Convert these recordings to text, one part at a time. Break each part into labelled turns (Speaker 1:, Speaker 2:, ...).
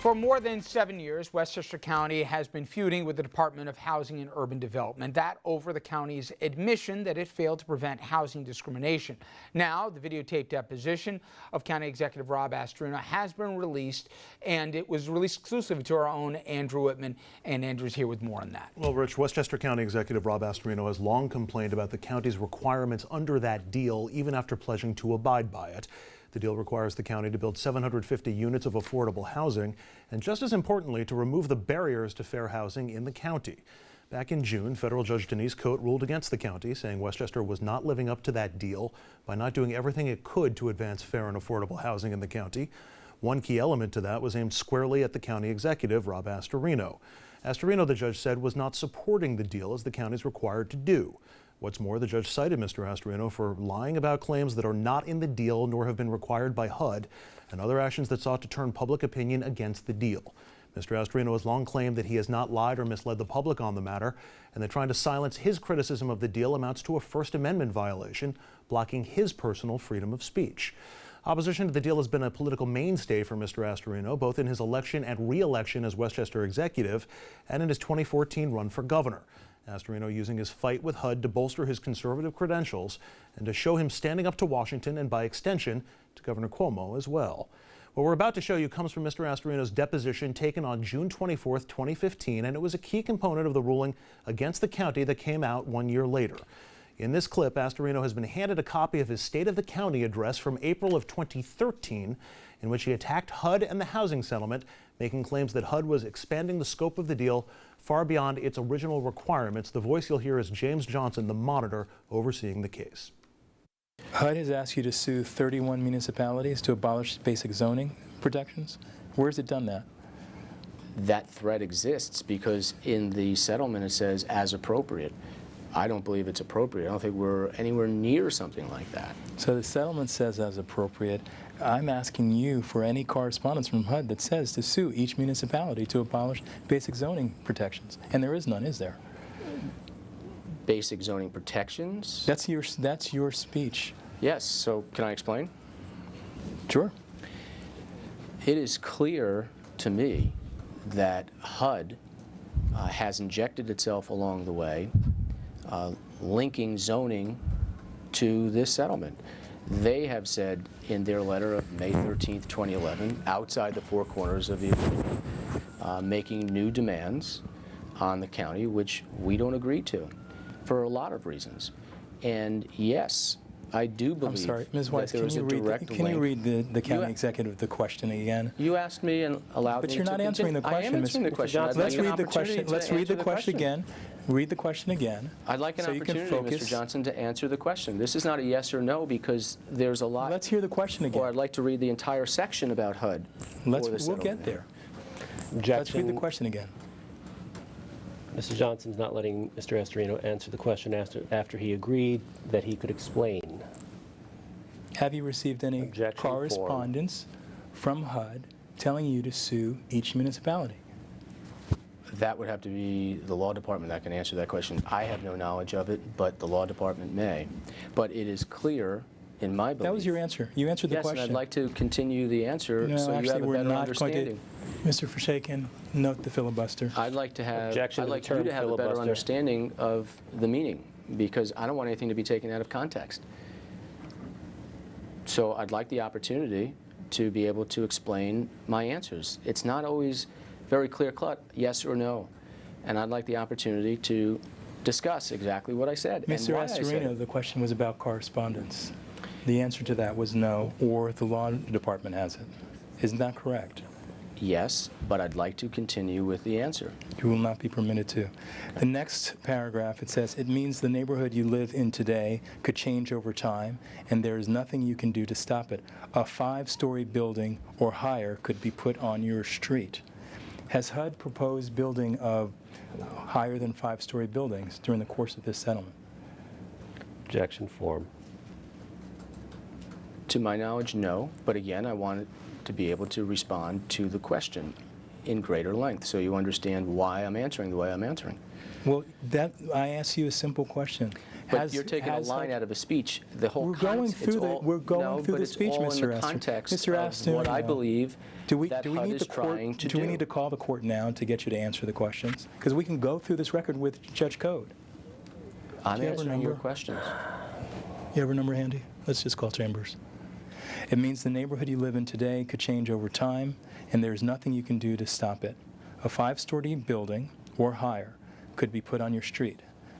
Speaker 1: For more than 7 years, Westchester County has been feuding with the Department of Housing and Urban Development. That over the county's admission that it failed to prevent housing discrimination. Now, the videotaped deposition of County Executive Rob Astorino has been released, and it was released exclusively to our own Andrew Whitman. And Andrew's here with more on that.
Speaker 2: Well, Rich, Westchester County Executive Rob Astorino has long complained about the county's requirements under that deal, even after pledging to abide by it. The deal requires the county to build 750 units of affordable housing, and just as importantly, to remove the barriers to fair housing in the county. Back in June, federal judge Denise Coate ruled against the county, saying Westchester was not living up to that deal by not doing everything it could to advance fair and affordable housing in the county. One key element to that was aimed squarely at the county executive, Rob Astorino. Astorino, the judge said, was not supporting the deal as the county is required to do. What's more, the judge cited Mr. Astorino for lying about claims that are not in the deal nor have been required by HUD and other actions that sought to turn public opinion against the deal. Mr. Astorino has long claimed that he has not lied or misled the public on the matter, and that trying to silence his criticism of the deal amounts to a First Amendment violation, blocking his personal freedom of speech. Opposition to the deal has been a political mainstay for Mr. Astorino, both in his election and re-election as Westchester executive and in his 2014 run for governor. Astorino using his fight with HUD to bolster his conservative credentials and to show him standing up to Washington and by extension to Governor Cuomo as well. What we're about to show you comes from Mr. Astorino's deposition taken on June 24, 2015, and it was a key component of the ruling against the county that came out 1 year later. In this clip, Astorino has been handed a copy of his State of the County address from April of 2013, in which he attacked HUD and the housing settlement, making claims that HUD was expanding the scope of the deal far beyond its original requirements. The voice you'll hear is James Johnson, the monitor overseeing the case.
Speaker 3: HUD has asked you to sue 31 municipalities to abolish basic zoning protections. Where's it done that?
Speaker 4: That threat exists because in the settlement it says as appropriate. I don't believe it's appropriate. I don't think we're anywhere near something like that.
Speaker 3: So the settlement says as appropriate. I'm asking you for any correspondence from HUD that says to sue each municipality to abolish basic zoning protections. And there is none, is there?
Speaker 4: Basic zoning protections?
Speaker 3: That's your speech.
Speaker 4: Yes, so can I explain?
Speaker 3: Sure.
Speaker 4: It is clear to me that HUD has injected itself along the way, linking zoning to this settlement. They have said in their letter of May 13th, 2011, outside the four corners of the agreement, making new demands on the county, which we don't agree to for a lot of reasons. And yes, I do believe.
Speaker 3: I'm sorry, Ms. Weiss,
Speaker 4: can you
Speaker 3: read the county executive the question again?
Speaker 4: You asked me and allowed me to.
Speaker 3: But you're not answering the question.
Speaker 4: I am answering the question.
Speaker 3: Let's read the question. Let's read the question again. Read the question again.
Speaker 4: I'd like an opportunity, Mr. Johnson, to answer the question. This is not a yes or no because there's a lot.
Speaker 3: Let's hear the question again.
Speaker 4: Or I'd like to read the entire section about HUD.
Speaker 3: We'll get there. Let's read the question again.
Speaker 5: Mr. Johnson's not letting Mr. Astorino answer the question after he agreed that he could explain.
Speaker 3: Have you received any correspondence from HUD telling you to sue each municipality?
Speaker 4: That would have to be the law department that can answer that question. I have no knowledge of it, but the law department may. But it is clear in my belief.
Speaker 3: That was your answer. You answered the question.
Speaker 4: Yes, and I'd like to continue the answer
Speaker 3: no,
Speaker 4: so
Speaker 3: actually,
Speaker 4: you have a better understanding.
Speaker 3: Mr. Forshaken, note the filibuster.
Speaker 4: I'd like to have, I'd like you to have a better understanding of the meaning because I don't want anything to be taken out of context. So I'd like the opportunity to be able to explain my answers. It's not always very clear-cut, yes or no. And I'd like the opportunity to discuss exactly what I said.
Speaker 3: Mr. Astorino, the question was about correspondence. The answer to that was no, or the law department has it. Isn't that correct?
Speaker 4: Yes, but I'd like to continue with the answer.
Speaker 3: You will not be permitted to. The next paragraph, it says, it means the neighborhood you live in today could change over time, and there is nothing you can do to stop it. A 5-story building or higher could be put on your street. Has HUD proposed building of higher than 5-story buildings during the course of this settlement?
Speaker 5: Objection form.
Speaker 4: To my knowledge, no. But again, I wanted to be able to respond to the question in greater length so you understand why I'm answering the way I'm answering.
Speaker 3: Well, I asked you a simple question.
Speaker 4: But you're taking a line out of a speech. The whole
Speaker 3: we're going through the speech, Mr.
Speaker 4: Astorino. Mr. Astorino, what I believe
Speaker 3: Do we
Speaker 4: that
Speaker 3: need
Speaker 4: HUD
Speaker 3: the
Speaker 4: is trying
Speaker 3: court?
Speaker 4: to
Speaker 3: Do we
Speaker 4: do.
Speaker 3: need to call the court now to get you to answer the questions? Because we can go through this record with Judge Code.
Speaker 4: I'm
Speaker 3: Do you have a
Speaker 4: answering your
Speaker 3: number?
Speaker 4: questions.
Speaker 3: You have a number handy? Let's just call Chambers. It means the neighborhood you live in today could change over time, and there's nothing you can do to stop it. A 5-story building or higher could be put on your street,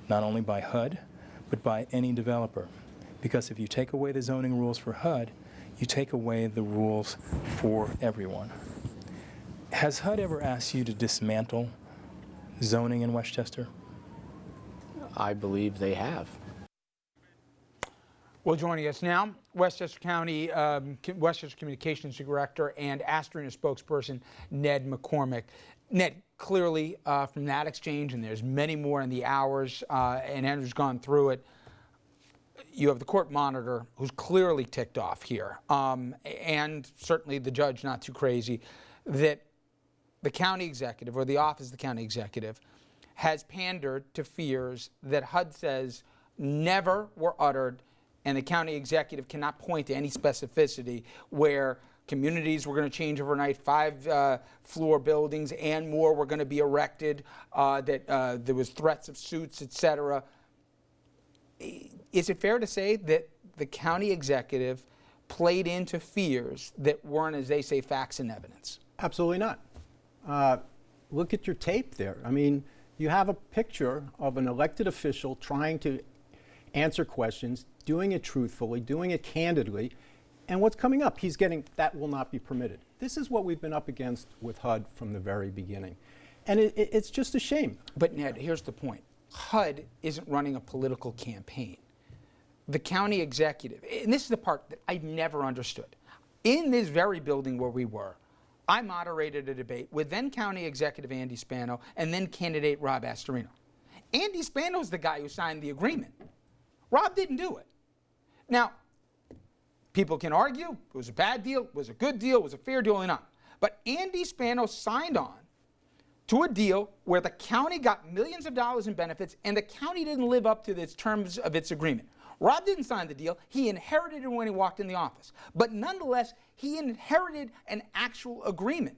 Speaker 3: not only by HUD, but by any developer. Because if you take away the zoning rules for HUD, you take away the rules for everyone. Has HUD ever asked you to dismantle zoning in Westchester?
Speaker 1: Uh,
Speaker 4: I believe they have.
Speaker 1: Well, joining us now, Westchester County, Westchester Communications Director and Astorino spokesperson Ned McCormick. Ned, clearly from that exchange, and there's many more in the hours, and Andrew's gone through it, you have the court monitor who's clearly ticked off here, and certainly the judge not too crazy, that the county executive or the office of the county executive has pandered to fears that HUD says never were uttered, and the county executive cannot point to any specificity where communities were going to change overnight, 5-floor buildings and more were going to be erected, that there was threats of suits, etc. Is it fair to say that the county executive played into fears that weren't, as they say, facts and evidence?
Speaker 6: Absolutely not. Look at your tape there. I mean, you have a picture of an elected official trying to answer questions, doing it truthfully, doing it candidly, and what's coming up, he's getting, that will not be permitted. This is what we've been up against with HUD from the very beginning. And it's just a shame.
Speaker 1: But Ned, here's the point. HUD isn't running a political campaign. The county executive, and this is the part that I never understood. In this very building where we were, I moderated a debate with then County Executive Andy Spano and then candidate Rob Astorino. Andy Spano's the guy who signed the agreement. Rob didn't do it. Now, people can argue it was a bad deal, it was a good deal, it was a fair deal or not. But Andy Spano signed on to a deal where the county got millions of dollars in benefits and the county didn't live up to the terms of its agreement. Rob didn't sign the deal. He inherited it when he walked in the office. But nonetheless, he inherited an actual agreement.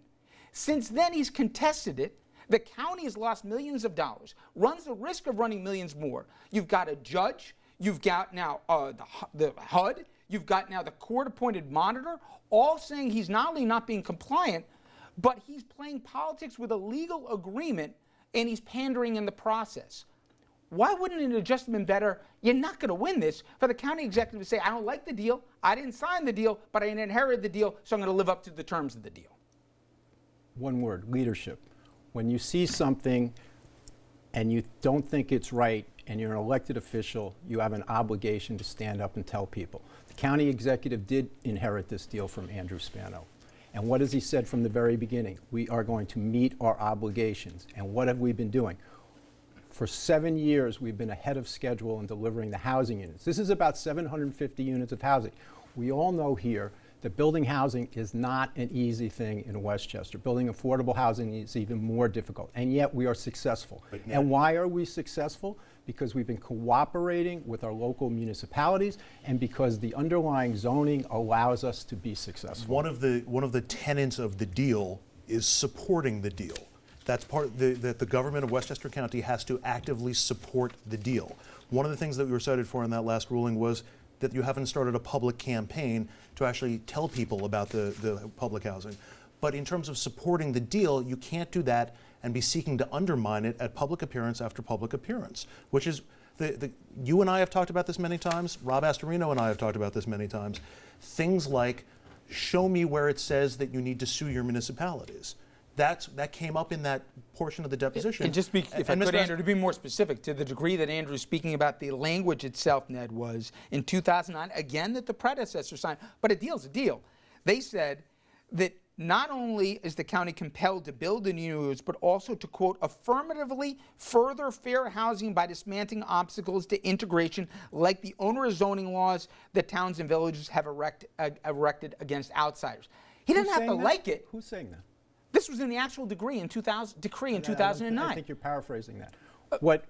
Speaker 1: Since then, he's contested it. The county has lost millions of dollars, runs the risk of running millions more. You've got a judge. You've got now the HUD. You've got now the court-appointed monitor, all saying he's not only not being compliant, but he's playing politics with a legal agreement, and he's pandering in the process. Why wouldn't it have just been better, you're not going to win this, for the county executive to say, I don't like the deal, I didn't sign the deal, but I inherited the deal, so I'm going to live up to the terms of the deal?
Speaker 6: One word, leadership. When you see something and you don't think it's right and you're an elected official, you have an obligation to stand up and tell people. The county executive did inherit this deal from Andrew Spano. And what has he said from the very beginning? We are going to meet our obligations. And what have we been doing? For 7 years, we've been ahead of schedule in delivering the housing units. This is about 750 units of housing. We all know here that building housing is not an easy thing in Westchester. Building affordable housing is even more difficult, and yet we are successful. And why are we successful? Because we've been cooperating with our local municipalities, and because the underlying zoning allows us to be successful.
Speaker 2: One of the tenets of the deal is supporting the deal. That's part that the government of Westchester County has to actively support the deal. One of the things that we were cited for in that last ruling was that you haven't started a public campaign to actually tell people about the public housing. But in terms of supporting the deal, you can't do that and be seeking to undermine it at public appearance after public appearance, which is, you and I have talked about this many times, Rob Astorino and I have talked about this many times. Things like, show me where it says that you need to sue your municipalities. That came up in that portion of the deposition.
Speaker 1: And just if I could, Andrew, to be more specific, to the degree that Andrew's speaking about the language itself, Ned, was in 2009, again, that the predecessor signed, but a deal's a deal. They said that not only is the county compelled to build the new units, but also to, quote, affirmatively further fair housing by dismantling obstacles to integration like the onerous zoning laws that towns and villages have erected against outsiders. He didn't have to like it.
Speaker 6: Who's saying that?
Speaker 1: This was in the actual decree in 2009.
Speaker 6: I think you're paraphrasing that. What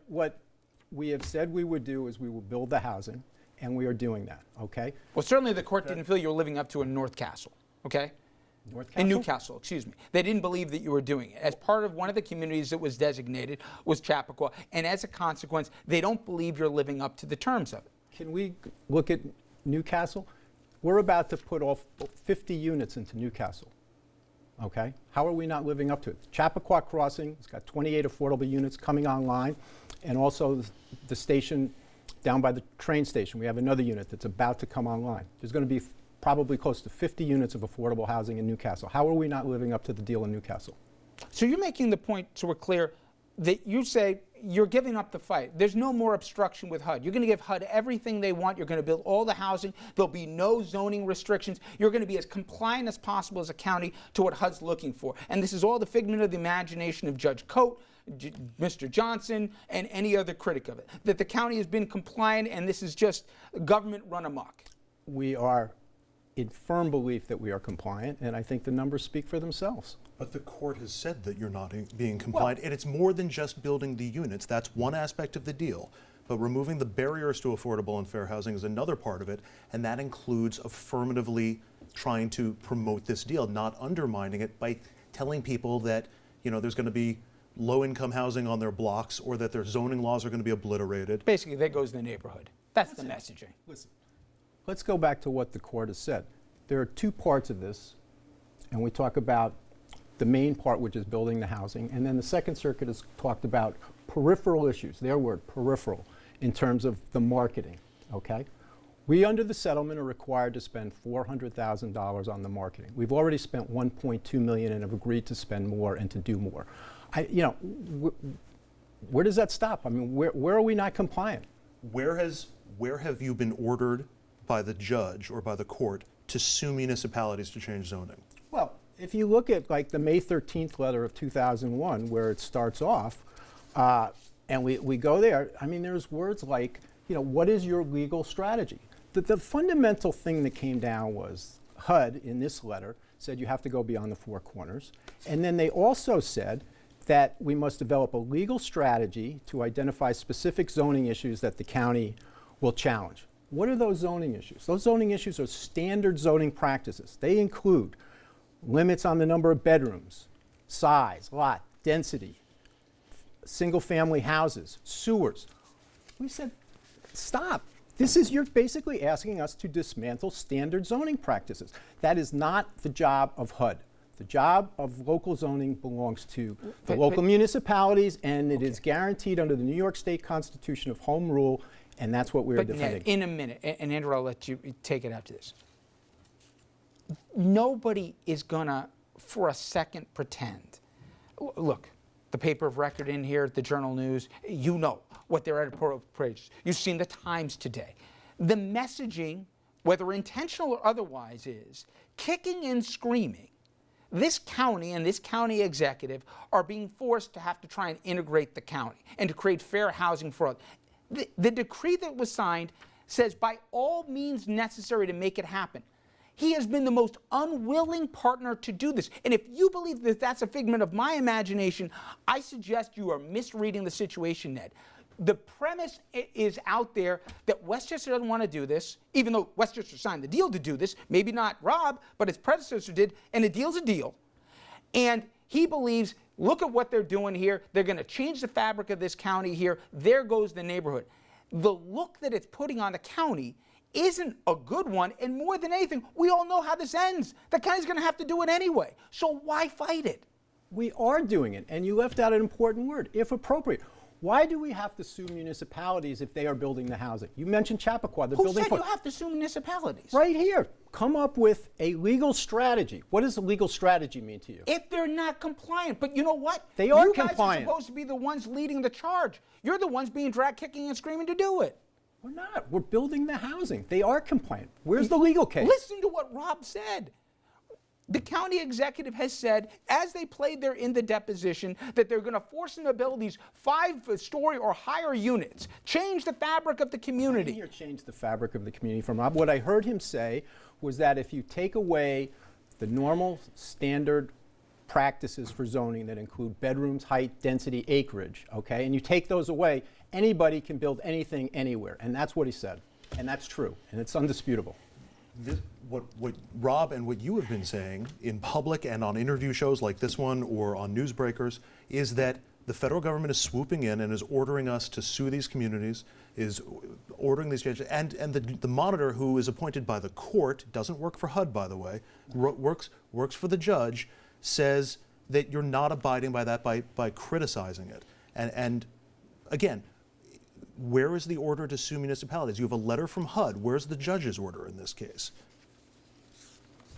Speaker 6: we have said we would do is we will build the housing, and we are doing that, okay?
Speaker 1: Well, certainly the court didn't feel you were living up to a North Castle, okay?
Speaker 6: North
Speaker 1: In
Speaker 6: Castle?
Speaker 1: Newcastle, excuse me. They didn't believe that you were doing it. As part of one of the communities that was designated was Chappaqua, and as a consequence, they don't believe you're living up to the terms of it.
Speaker 6: Can we look at Newcastle? We're about to put off 50 units into Newcastle. Okay? How are we not living up to it? Chappaqua Crossing, it's got 28 affordable units coming online, and also the station down by the train station, we have another unit that's about to come online. There's going to be probably close to 50 units of affordable housing in Newcastle. How are we not living up to the deal in Newcastle?
Speaker 1: So you're making the point, so we're clear, that you say you're giving up the fight. There's no more obstruction with HUD. You're going to give HUD everything they want. You're going to build all the housing. There'll be no zoning restrictions. You're going to be as compliant as possible as a county to what HUD's looking for. And this is all the figment of the imagination of Judge Coate, Mr. Johnson, and any other critic of it. That the county has been compliant and this is just government run amok.
Speaker 6: We are in firm belief that we are compliant, and I think the numbers speak for themselves.
Speaker 2: But the court has said that you're not being compliant, and it's more than just building the units. That's one aspect of the deal. But removing the barriers to affordable and fair housing is another part of it, and that includes affirmatively trying to promote this deal, not undermining it by telling people that, you know, there's going to be low-income housing on their blocks or that their zoning laws are going to be obliterated.
Speaker 1: Basically, there goes the neighborhood. That's the messaging.
Speaker 6: Listen, let's go back to what the court has said. There are two parts of this, and we talk about the main part, which is building the housing, and then the Second Circuit has talked about peripheral issues, their word, peripheral, in terms of the marketing, okay? We, under the settlement, are required to spend $400,000 on the marketing. We've already spent $1.2 million and have agreed to spend more and to do more. Where does that stop? I mean, where are we not compliant?
Speaker 2: Where have you been ordered by the judge or by the court to sue municipalities to change zoning?
Speaker 6: Well, if you look at like the May 13th letter of 2001, where it starts off, and we go there, I mean, there's words like, you know, what is your legal strategy? The fundamental thing that came down was HUD, in this letter, said you have to go beyond the four corners. And then they also said that we must develop a legal strategy to identify specific zoning issues that the county will challenge. What are those zoning issues? Those zoning issues are standard zoning practices. They include limits on the number of bedrooms, size, lot, density, single-family houses, sewers. We said, stop. You're basically asking us to dismantle standard zoning practices. That is not the job of HUD. The job of local zoning belongs to the local municipalities, and it is guaranteed under the New York State Constitution of Home Rule, and that's what we're defending.
Speaker 1: Ned, in a minute, and Andrew, I'll let you take it after this. Nobody is gonna, for a second, pretend. Look, the paper of record in here, the Journal News, you know what their editorial pages. You've seen the Times today. The messaging, whether intentional or otherwise, is kicking and screaming. This county and this county executive are being forced to have to try and integrate the county and to create fair housing for all. The decree that was signed says by all means necessary to make it happen. He has been the most unwilling partner to do this. And if you believe that that's a figment of my imagination, I suggest you are misreading the situation, Ned. The premise is out there that Westchester doesn't want to do this, even though Westchester signed the deal to do this, maybe not Rob, but its predecessor did, and a deal's a deal. And he believes, look at what they're doing here. They're going to change the fabric of this county here. There goes the neighborhood. The look that it's putting on the county isn't a good one, and more than anything, we all know how this ends. The county's going to have to do it anyway, so why fight it?
Speaker 6: We are doing it, and you left out an important word, if appropriate. Why do we have to sue municipalities if they are building the housing? You mentioned Chappaqua.
Speaker 1: Who said you have to sue municipalities?
Speaker 6: Right here. Come up with a legal strategy. What does a legal strategy mean to you?
Speaker 1: If they're not compliant. But you know what?
Speaker 6: They are
Speaker 1: compliant. You guys
Speaker 6: compliant.
Speaker 1: are supposed to be the ones leading the charge. You're the ones being dragged kicking and screaming to do it.
Speaker 6: We're not. We're building the housing. They are compliant. Where's the legal case?
Speaker 1: Listen to what Rob said. The county executive has said, as they played there in the deposition, that they're going to force them to build these 5-story or higher units, change the fabric of the community.
Speaker 6: I didn't hear change the fabric of the community from Rob. What I heard him say was that if you take away the normal standard practices for zoning that include bedrooms, height, density, acreage, okay, and you take those away, anybody can build anything anywhere. And that's what he said. And that's true. And it's undisputable.
Speaker 2: what Rob and what you have been saying in public and on interview shows like this one or on newsbreakers is that the federal government is swooping in and is ordering us to sue these communities, is ordering these judges, and the monitor, who is appointed by the court, doesn't work for HUD, by the way, works for the judge, says that you're not abiding by that by criticizing it. And again, where is the order to sue municipalities? You have a letter from HUD. Where's the judge's order in this case?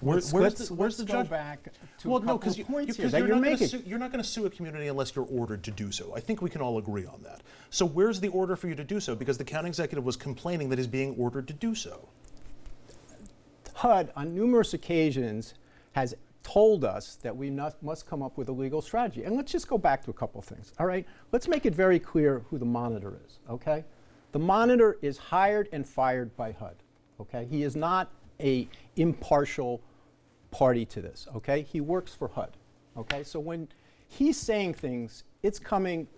Speaker 2: Where's the
Speaker 6: go
Speaker 2: judge?
Speaker 6: back to
Speaker 2: Well,
Speaker 6: a couple
Speaker 2: no, because
Speaker 6: of points here
Speaker 2: you're
Speaker 6: that you're
Speaker 2: not
Speaker 6: making.
Speaker 2: you're not going to sue a community unless you're ordered to do so. I think we can all agree on that. So where's the order for you to do so? Because the county executive was complaining that he's being ordered to do so.
Speaker 6: HUD, on numerous occasions, has told us that we must come up with a legal strategy. And let's just go back to a couple of things, all right? Let's make it very clear who the monitor is, okay? The monitor is hired and fired by HUD, okay? He is not a impartial party to this, okay? He works for HUD, okay? So when he's saying things, it's coming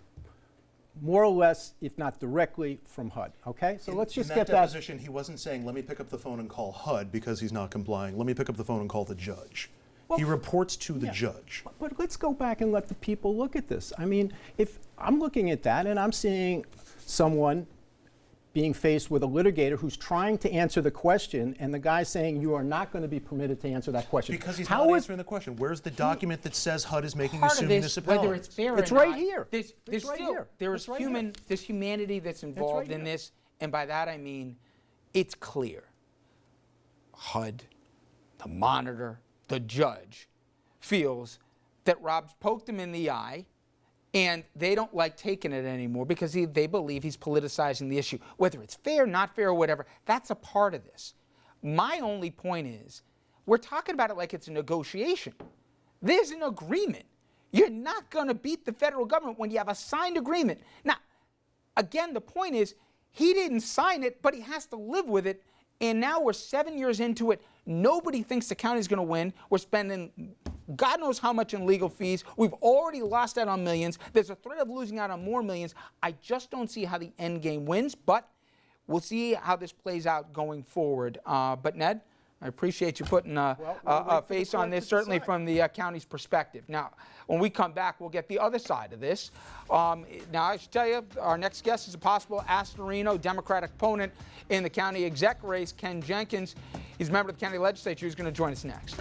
Speaker 6: more or less, if not directly, from HUD, okay? So let's just get
Speaker 2: that. In that deposition, he wasn't saying, let me pick up the phone and call HUD because he's not complying. Let me pick up the phone and call the judge.
Speaker 6: Well,
Speaker 2: he reports to the
Speaker 6: yeah,
Speaker 2: judge.
Speaker 6: But let's go back and let the people look at this. I mean, if I'm looking at that and I'm seeing someone being faced with a litigator who's trying to answer the question, and the guy saying you are not going to be permitted to answer that question.
Speaker 2: Because he's not answering the question. Where's the document that says HUD is making you
Speaker 1: Part
Speaker 2: sue
Speaker 1: of this,
Speaker 2: municipalities?
Speaker 1: whether it's fair
Speaker 6: It's
Speaker 1: or
Speaker 6: right
Speaker 1: not,
Speaker 6: here.
Speaker 1: There's
Speaker 6: right
Speaker 1: still
Speaker 6: here.
Speaker 1: there's
Speaker 6: It's right here.
Speaker 1: there's humanity that's involved
Speaker 6: right
Speaker 1: in
Speaker 6: here.
Speaker 1: this, and by that I mean it's clear. HUD, the monitor, the judge feels that Rob's poked him in the eye, and they don't like taking it anymore because they believe he's politicizing the issue. Whether it's fair, not fair, or whatever, that's a part of this. My only point is, we're talking about it like it's a negotiation. There's an agreement. You're not going to beat the federal government when you have a signed agreement. Now, again, the point is, he didn't sign it, but he has to live with it. And now we're 7 years into it. Nobody thinks the county's going to win. We're spending God knows how much in legal fees. We've already lost out on millions. There's a threat of losing out on more millions. I just don't see how the end game wins, but we'll see how this plays out going forward. But Ned, I appreciate you putting a face on this, certainly from the county's perspective. Now, when we come back, we'll get the other side of this. Now, I should tell you, our next guest is a possible Astorino Democratic opponent in the county exec race, Ken Jenkins. He's a member of the county legislature. He's going to join us next.